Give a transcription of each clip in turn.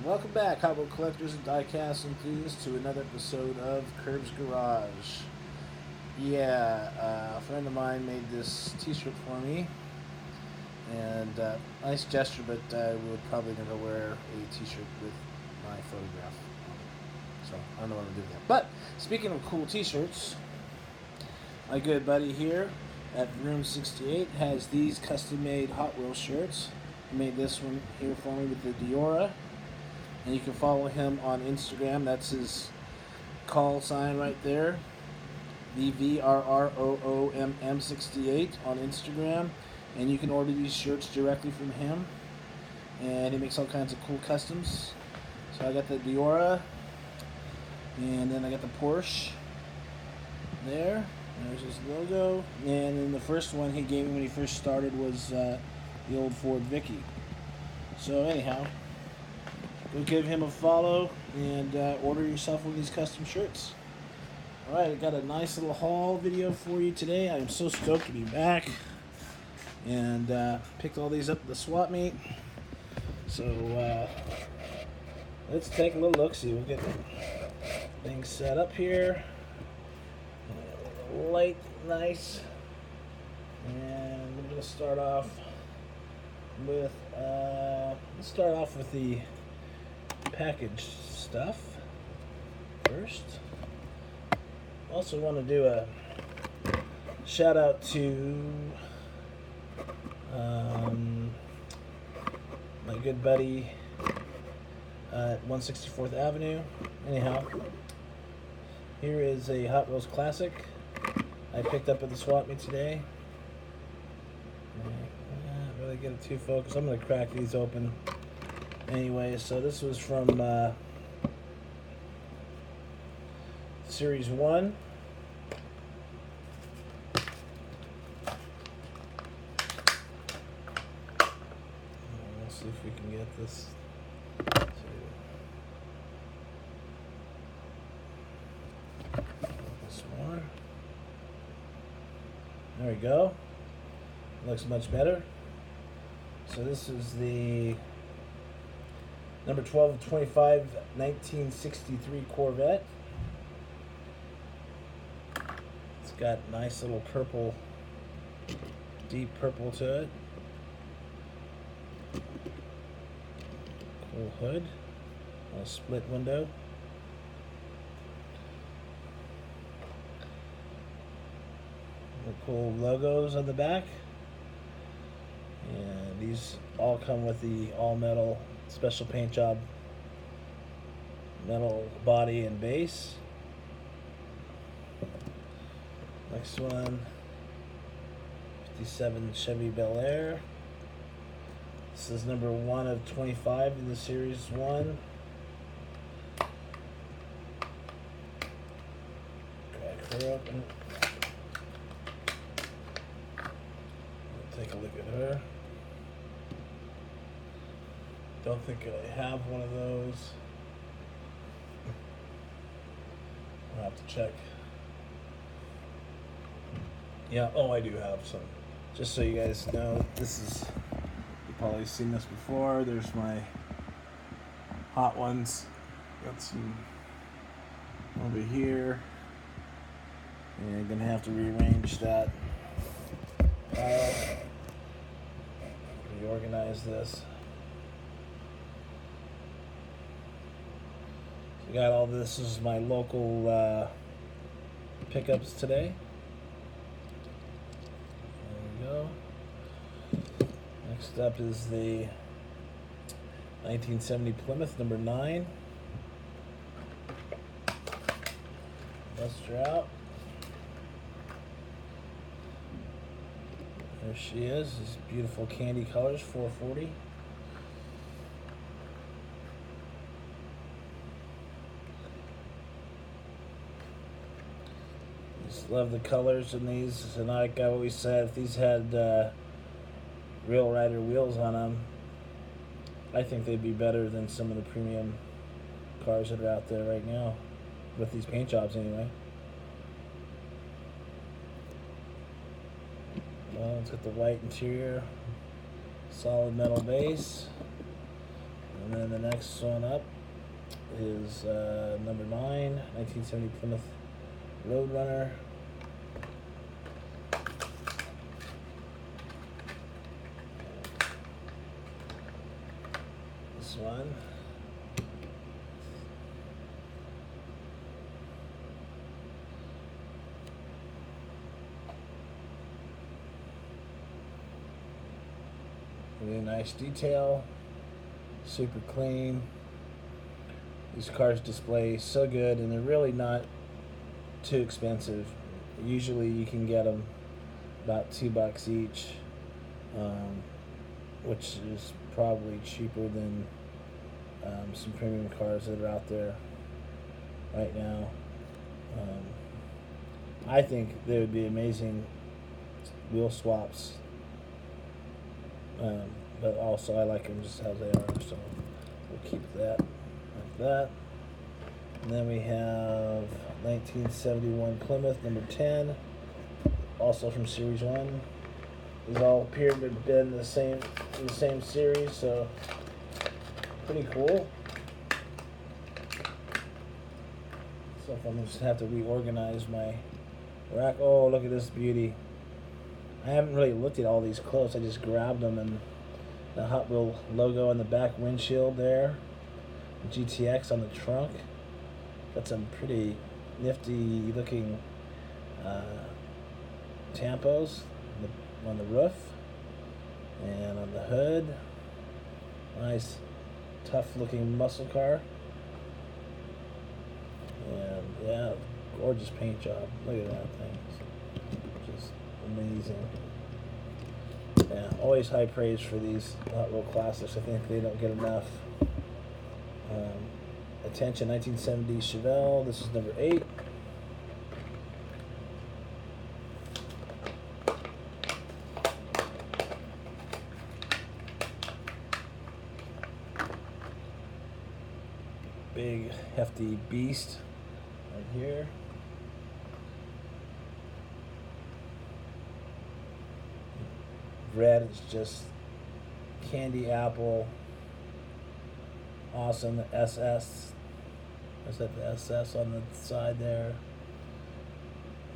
Welcome back, Hot Wheel collectors and diecast enthusiasts, to another episode of Curb's Garage. A friend of mine made this T-shirt for me, and nice gesture, but I would probably never wear a T-shirt with my photograph on it. So I don't know what I'm doing with that. But speaking of cool T-shirts, my good buddy here at Room 68 has these custom-made Hot Wheels shirts. He made this one here for me with the Diora. And you can follow him on Instagram. That's his call sign right there. VVRROOMM68 on Instagram. And you can order these shirts directly from him. And he makes all kinds of cool customs. So I got the Diora. And then I got the Porsche there. There's his logo. And then the first one he gave me when he first started was the old Ford Vicky. So anyhow, go give him a follow and order yourself one of these custom shirts. Alright, I got a nice little haul video for you today. I am so stoked to be back. And picked all these up at the swap meet. So let's take a little look-see. We'll get things set up here. Light, nice. And I'm going to start off with, the package stuff first. Also want to do a shout out to my good buddy at 164th Avenue. Anyhow, here is a Hot Wheels Classic I picked up at the swap meet today. Not really get it too focused. I'm going to crack these open. Anyway, so this was from Series 1. We'll see if we can get this to focus more. There we go. Looks much better. So this is the number 12 of 25, 1963 Corvette. It's got nice little purple, deep purple to it. Cool hood, a split window. The cool logos on the back. And these all come with the all-metal special paint job, metal body and base. Next one, 57 Chevy Bel Air. This is number 1 of 25 in the Series 1. Crack her open. Take a look at her. Don't think I have one of those. I'll have to check. Yeah, oh, I do have some. Just so you guys know, this is, you've probably seen this before. There's my hot ones. Got some over here. And I'm gonna have to rearrange that pile. Reorganize this. So got all this. This is my local pickups today. There we go. Next up is the 1970 Plymouth number 9. Bust her out. There she is. These beautiful candy colors, 440. Just love the colors in these. And like I always said, if these had real rider wheels on them, I think they'd be better than some of the premium cars that are out there right now, with these paint jobs anyway. It's got the white interior, solid metal base, and And then the next one up is number 9, 1970 Plymouth Roadrunner. This one. Really nice detail, super clean. These cars display so good, and they're really not too expensive. Usually you can get them about $2 each, which is probably cheaper than some premium cars that are out there right now. I think they would be amazing wheel swaps, but also I like them just how they are, so we'll keep that like that. And then we have 1971 Plymouth number 10, also from Series 1. These all appear to have been in the same series, so pretty cool. So if I'm just have to reorganize my rack. Oh, look at this beauty. I haven't really looked at all these close. I just grabbed them, and the Hot Wheel logo on the back windshield there. GTX on the trunk. Got some pretty nifty looking tampos on the roof and on the hood. Nice tough looking muscle car. And yeah, gorgeous paint job. Look at that thing. Just amazing. Yeah, always high praise for these Hot Wheel classics. I think they don't get enough attention. 1970 Chevelle. This is number 8. Big hefty beast right here. Red is just candy apple. Awesome. The SS. Is that the SS on the side there?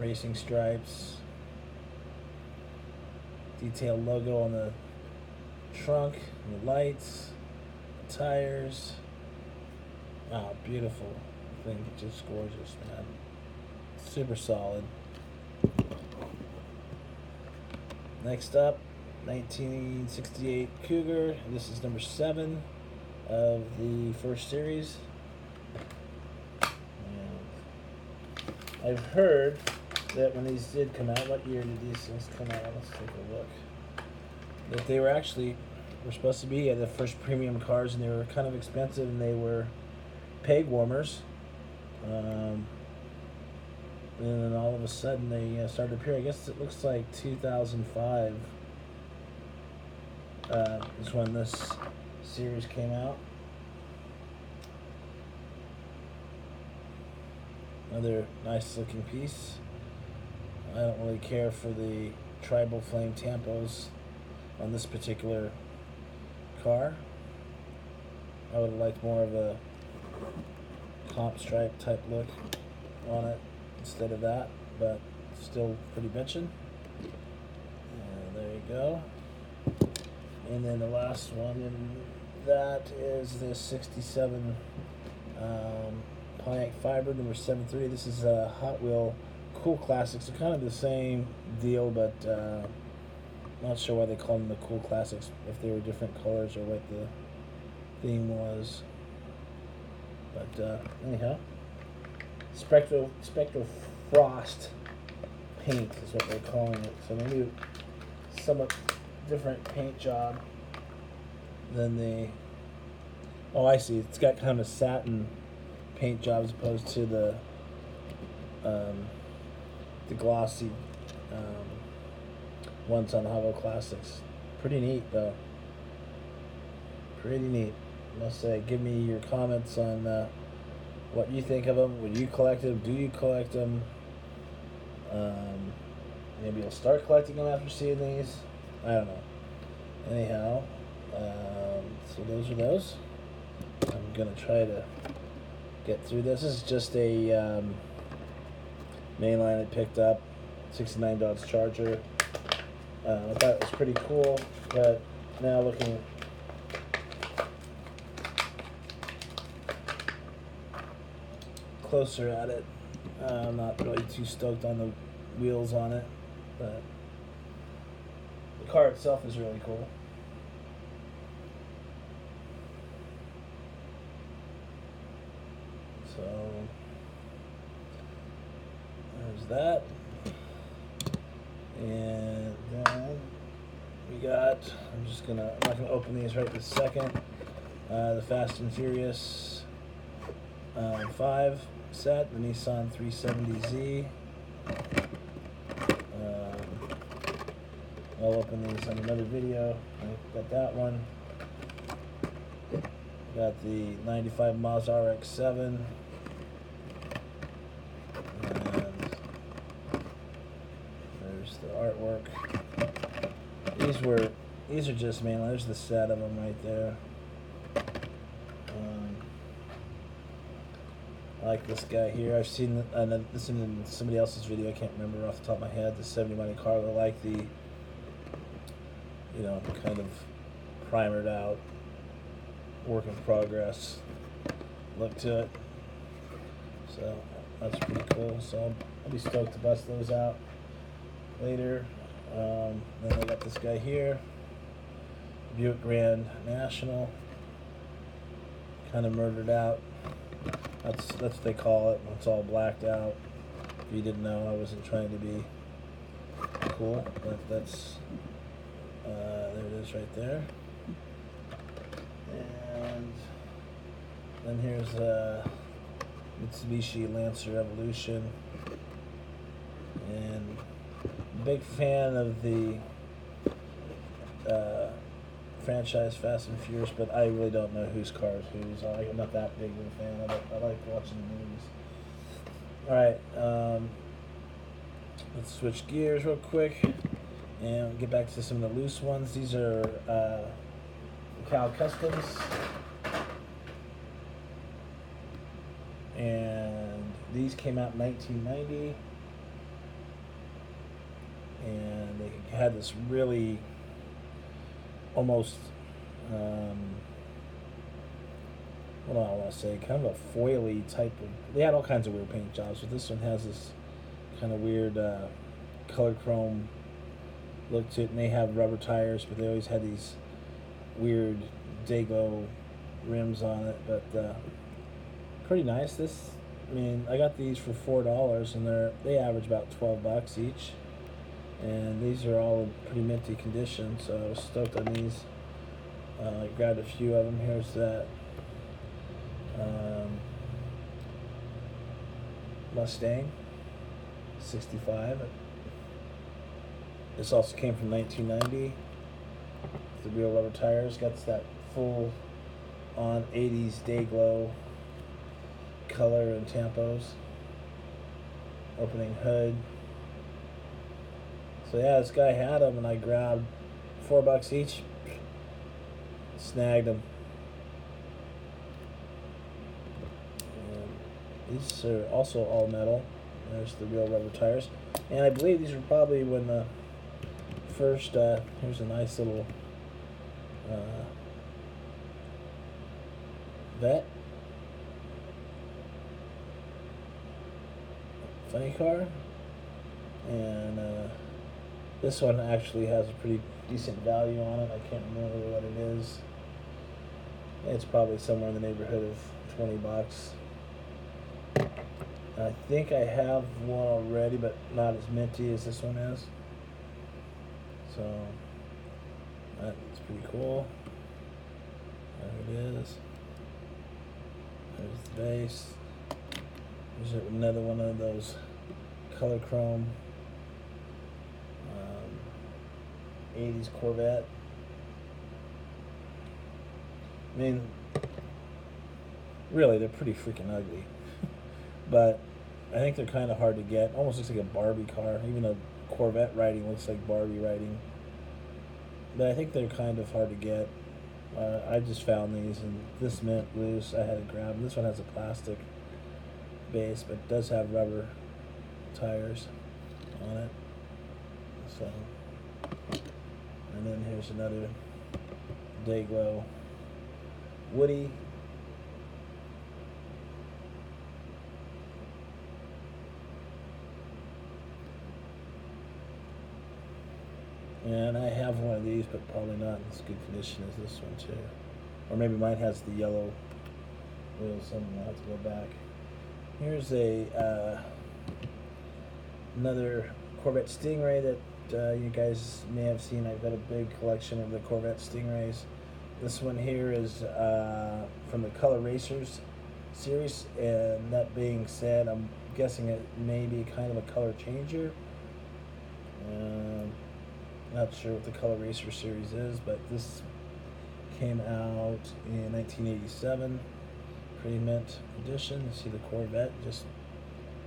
Racing stripes. Detailed logo on the trunk, and the lights, the tires. Oh, beautiful. I think it's just gorgeous, man. Super solid. Next up, 1968 Cougar. This is number 7 of the first series. And I've heard that when these did come out, what year did these things come out? Let's take a look. That they were supposed to be the first premium cars, and they were kind of expensive, and they were peg warmers. And then all of a sudden they started appearing. I guess it looks like 2005 is when this series came out. Another nice looking piece. I don't really care for the tribal flame tampos on this particular car. I would have liked more of a comp stripe type look on it instead of that, but still pretty bitchin'. There you go. And then the last one, and that is the 67 Pontiac Fiber number 73. This is a Hot Wheel Cool Classics. They're kind of the same deal, but not sure why they call them the Cool Classics, if they were different colors or what the theme was. But anyhow, Spectral Frost paint is what they're calling it. So maybe somewhat different paint job than the. Oh, I see. It's got kind of a satin paint job as opposed to the glossy ones on Hot Wheel Classics. Pretty neat, though. Pretty neat. I must say, give me your comments on what you think of them. Would you collect them? Do you collect them? Maybe you'll start collecting them after seeing these. I don't know. Anyhow, so those are those. gonna try to get through this. This is just a mainline I picked up, 69 Dodge Charger. I thought it was pretty cool, but now looking closer at it, I'm not really too stoked on the wheels on it, but the car itself is really cool. So there's that. And then we got, I'm not gonna open these right this second. The Fast and Furious 5 set, the Nissan 370Z. I'll open these on another video. I got that one. Got the 95 Mazda RX-7. And there's the artwork. These are just mainly, there's the set of them right there. I like this guy here. I've seen this in somebody else's video. I can't remember off the top of my head. The 70 Monte Carlo. I like the, kind of primered out, work in progress look to it. So that's pretty cool. So I'll be stoked to bust those out later. Then I got this guy here, Buick Grand National, kind of murdered out. That's what they call it. It's all blacked out. If you didn't know, I wasn't trying to be cool, but that's there it is right there. And then here's Mitsubishi Lancer Evolution, and big fan of the franchise Fast and Furious, but I really don't know whose car is whose. I'm not that big of a fan. I like watching the movies. Alright, let's switch gears real quick and get back to some of the loose ones. These are Cal Customs, and these came out in 1990, and they had this really almost what do I want to say, kind of a foily type of, they had all kinds of weird paint jobs, but this one has this kind of weird color chrome look to it, and they have rubber tires, but they always had these weird Dayglow rims on it, but pretty nice. I got these for $4, and they average about $12 each, and these are all in pretty minty condition, so I was stoked on these. I grabbed a few of them. Here's that Mustang 65. This also came from 1990. The real rubber tires. Got that full on 80s Dayglow color and tampos. Opening hood. So yeah, this guy had them, and I grabbed $4 each. Snagged them. And these are also all metal. There's the real rubber tires, and I believe these were probably when the first. Here's a nice little Vet. Funny car, and this one actually has a pretty decent value on it. I can't remember what it is. It's probably somewhere in the neighborhood of $20. I think I have one already, but not as minty as this one is. So that's pretty cool. There it is. There's the base. There's another one of those color chrome 80s Corvette. I mean, really, they're pretty freaking ugly. But I think they're kind of hard to get. Almost looks like a Barbie car. Even though Corvette writing looks like Barbie writing. But I think they're kind of hard to get. I just found these, and this mint loose. I had to grab them. This one has a plastic base, but it does have rubber tires on it. So, and then here's another Dayglow Woody. And I have one of these, but probably not in as good condition as this one too. Or maybe mine has the yellow wheels. I'll have to go back. Here's another Corvette Stingray that you guys may have seen. I've got a big collection of the Corvette Stingrays. This one here is from the Color Racers series, and that being said, I'm guessing it may be kind of a color changer. Not sure what the Color Racer series is, but this came out in 1987. Pretty mint edition. You see the Corvette just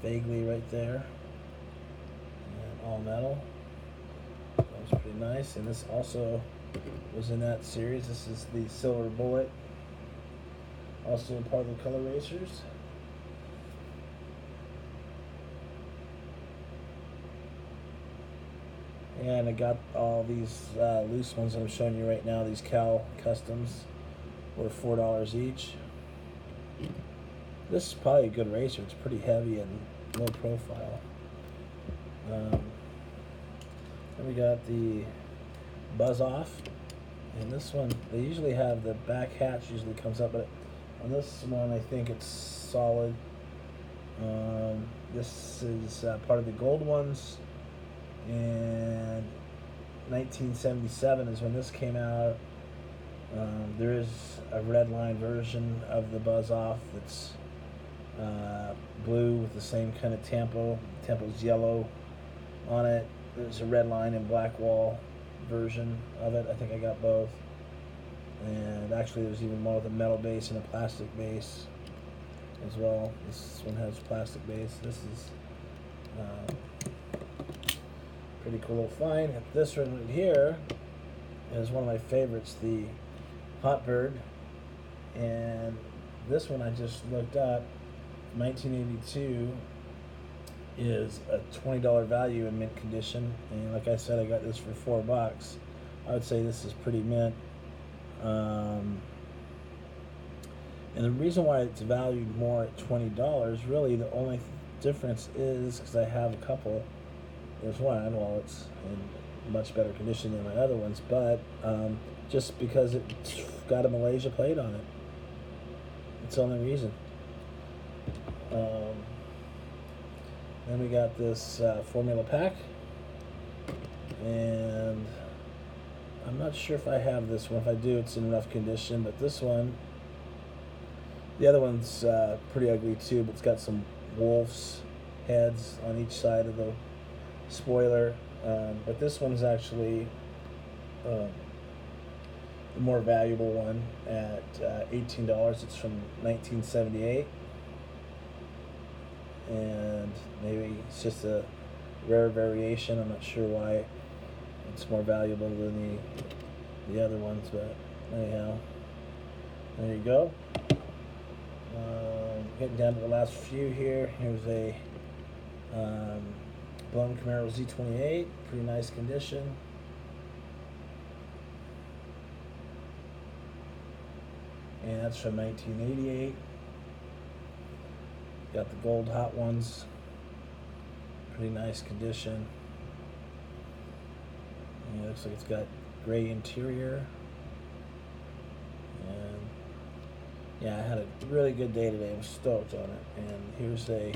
vaguely right there. And all metal. That was pretty nice. And this also was in that series. This is the Silver Bullet. Also part of the Color Racers. And I got all these loose ones that I'm showing you right now. These Cal Customs were $4 each. This is probably a good racer. It's pretty heavy and low profile. Then we got the Buzz Off, and this one they usually have the back hatch usually comes up, but on this one I think it's solid. This is part of the gold ones, and 1977 is when this came out. There is a red line version of the Buzz Off that's blue with the same kind of tempo. Tempo's yellow on it. There's a red line and black wall version of it. I think I got both. And actually there's even one with a metal base and a plastic base as well. This one has plastic base. This is pretty cool little find. This one right here is one of my favorites, the Hot Bird. And this one I just looked up, 1982, is a $20 value in mint condition. And like I said, I got this for $4. I would say this is pretty mint. And the reason why it's valued more at $20, really the only difference is because I have a couple. There's one, well, it's in much better condition than my other ones, but just because it's got a Malaysia plate on it. It's the only reason. Then we got this formula pack, and I'm not sure if I have this one. If I do, it's in rough condition, but this one, the other one's pretty ugly too, but it's got some wolves' heads on each side of the spoiler. But this one's actually the more valuable one at $18. It's from 1978. And maybe it's just a rare variation. I'm not sure why it's more valuable than the other ones, but anyhow, there you go. Getting down to the last few here. Here's a blown Camaro Z28, pretty nice condition. And that's from 1988. Got the gold hot ones, pretty nice condition. And it looks like it's got gray interior. And yeah, I had a really good day today. I was stoked on it. And here's a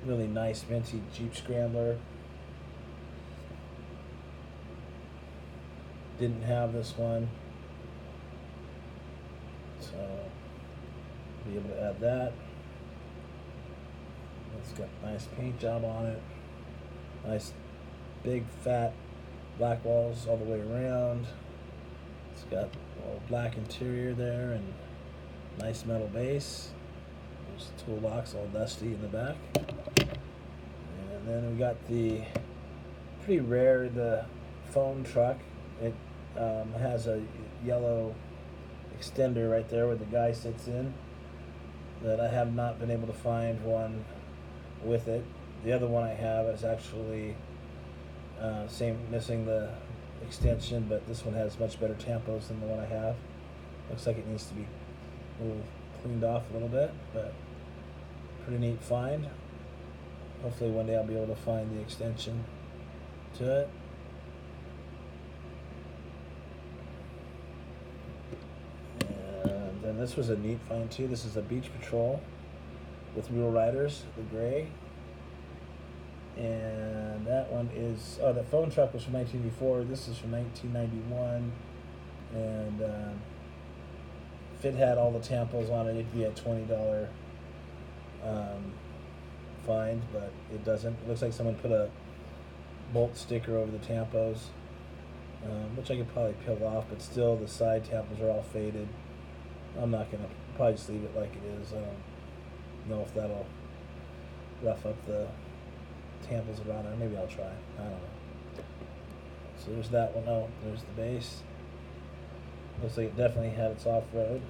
really nice minty Jeep Scrambler. Didn't have this one, so be able to add that. It's got a nice paint job on it. Nice big fat black walls all the way around. It's got a little black interior there and nice metal base. There's the toolbox all dusty in the back. And then we got the pretty rare, the phone truck. It has a yellow extender right there where the guy sits in, that I have not been able to find one with it. The other one I have is actually missing the extension, but this one has much better tampos than the one I have. Looks like it needs to be a little cleaned off a little bit, but pretty neat find. Hopefully one day I'll be able to find the extension to it. And then this was a neat find too. This is a Beach Patrol with Real Riders, the gray. And that one is, oh, that phone truck was from 1984. This is from 1991. And if it had all the tampos on it, it'd be a $20 find, but it doesn't. It looks like someone put a bolt sticker over the tampos, which I could probably peel off, but still the side tampos are all faded. I'm not going to, probably just leave it like it is. I don't know if that'll rough up the tampos around there. Maybe I'll try. I don't know. So there's that one. Oh, there's the base. Looks like it definitely had its off-road.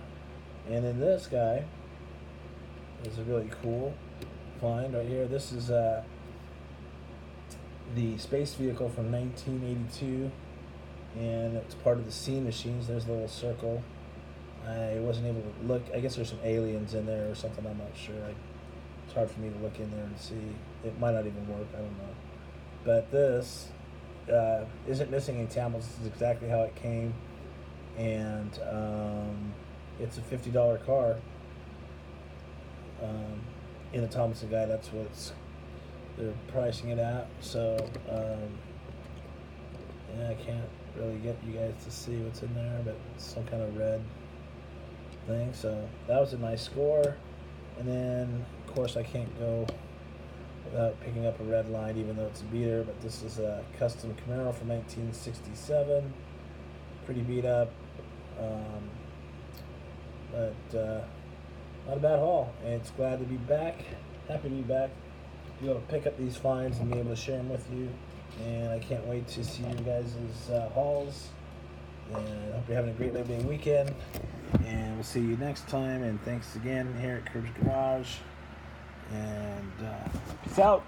And then this guy is a really cool find right here. This is the space vehicle from 1982, and it's part of the C machines. There's the little circle. I wasn't able to look. I guess there's some aliens in there or something. I'm not sure. It's hard for me to look in there and see. It might not even work. I don't know. But this isn't missing any tampons. This is exactly how it came, and it's a $50 car. In the Thompson guy, that's what they're pricing it at. So yeah, I can't really get you guys to see what's in there, but it's some kind of red thing. So that was a nice score. And then of course I can't go without picking up a red line, even though it's a beater. But this is a custom Camaro from 1967, pretty beat up, but not a bad haul, and it's glad to be back. Happy to be back. Be able to pick up these finds and be able to share them with you. And I can't wait to see you guys' hauls. And I hope you're having a great Labor Day weekend. And we'll see you next time. And thanks again here at Curbs Garage. And peace out.